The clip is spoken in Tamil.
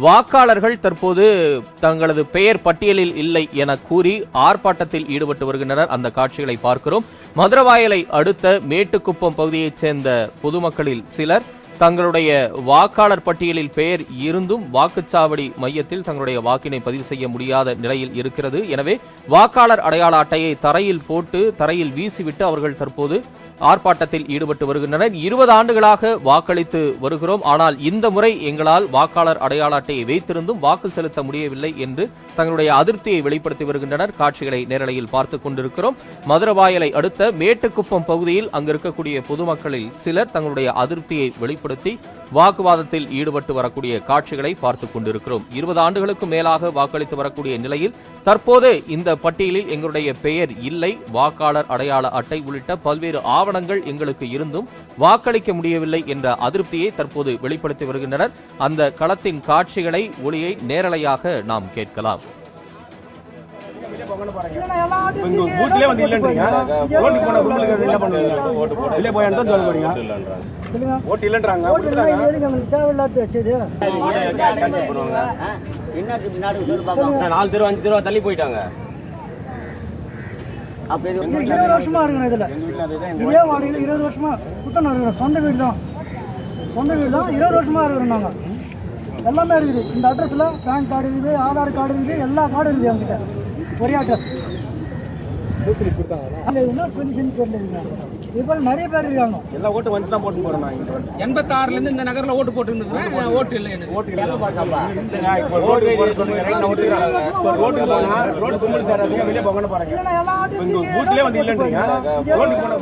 வாக்காளர்கள் தற்போது தங்களது பெயர் பட்டியலில் இல்லை என கூறி ஆர்ப்பாட்டத்தில் ஈடுபட்டு வருகின்றனர். அந்த காட்சிகளை பார்க்கிறோம். மதுரவாயலை அடுத்த மேட்டுக்குப்பம் பகுதியைச் சேர்ந்த பொதுமக்களில் சிலர் தங்களுடைய வாக்காளர் பட்டியலில் பெயர் இருந்தும் வாக்குச்சாவடி மையத்தில் தங்களுடைய வாக்கினை பதிவு செய்ய முடியாத நிலையில் இருக்கிறது. எனவே வாக்காளர் அடையாள அட்டையை தரையில் போட்டு தரையில் வீசிவிட்டு அவர்கள் தற்போது ஆர்ப்பாட்டத்தில் ஈடுபட்டு வருகின்றனர். 20 ஆண்டுகளாக வாக்களித்து வருகிறோம், ஆனால் இந்த முறை எங்களால் வாக்காளர் அடையாள அட்டையை வைத்திருந்தும் வாக்கு செலுத்த முடியவில்லை என்று தங்களுடைய அதிருப்தியை வெளிப்படுத்தி வருகின்றனர். காட்சிகளை நேரலையில் பார்த்துக் கொண்டிருக்கிறோம். மதுரவாயலை அடுத்த மேட்டுக்குப்பம் பகுதியில் அங்கு இருக்கக்கூடிய பொதுமக்களில் சிலர் தங்களுடைய அதிருப்தியை வெளிப்படுத்தி வாக்குவாதத்தில் ஈடுபட்டு வரக்கூடிய காட்சிகளை பார்த்துக் கொண்டிருக்கிறோம். 20 ஆண்டுகளுக்கு மேலாக வாக்களித்து வரக்கூடிய நிலையில் தற்போது இந்த பட்டியலில் எங்களுடைய பெயர் இல்லை, வாக்காளர் அடையாள அட்டை உள்ளிட்ட பல்வேறு ஆவணங்கள் எங்களுக்கு இருந்தும் வாக்களிக்க முடியவில்லை என்ற அதிருப்தியை தற்போது வெளிப்படுத்தி வருகின்றனர். அந்த களத்தின் காட்சிகளை ஒளியை நேரலையாக நாம் கேட்கலாம். தள்ளி போயிட்டாங்க. 20 வருஷமா இருக்கிறேன் இதுல. இதே வாடகையில் 20 வருஷமா புத்தனை இருக்கிறோம். சொந்த வீடு தான் 20 வருஷமா இருக்கிறோம். நாங்க எல்லாமே இருக்குது. இந்த அட்ரஸ்ல பேன் கார்டு இருக்குது, ஆதார் கார்டு இருக்குது, எல்லா கார்டும் இருக்குது. என்கிட்ட ஒரே அட்ரஸ். என்ன சொல்யூஷன் தெரியல. இப்போ நிறைய பேர் இருக்காங்க. எல்லா ஓட்டு வந்து தான் போட்டு போறோம். 86ல இருந்து இந்த நகர்ல ஓட்டு போட்டுருந்தேன். ஓட்டு இல்லை எனக்கு. ஓட்டு இல்ல. இப்போ ரோடு போற சொல்லுங்க. ரைட் நான் ஓட்டுறேன். இப்போ ரோட்ல போனா ரோட் கும்பல் சார் வெளிய போங்கன்னு பாருங்க. இல்ல எல்லா பூத்லயே வந்து இல்லன்றீங்க. ரோட் போனா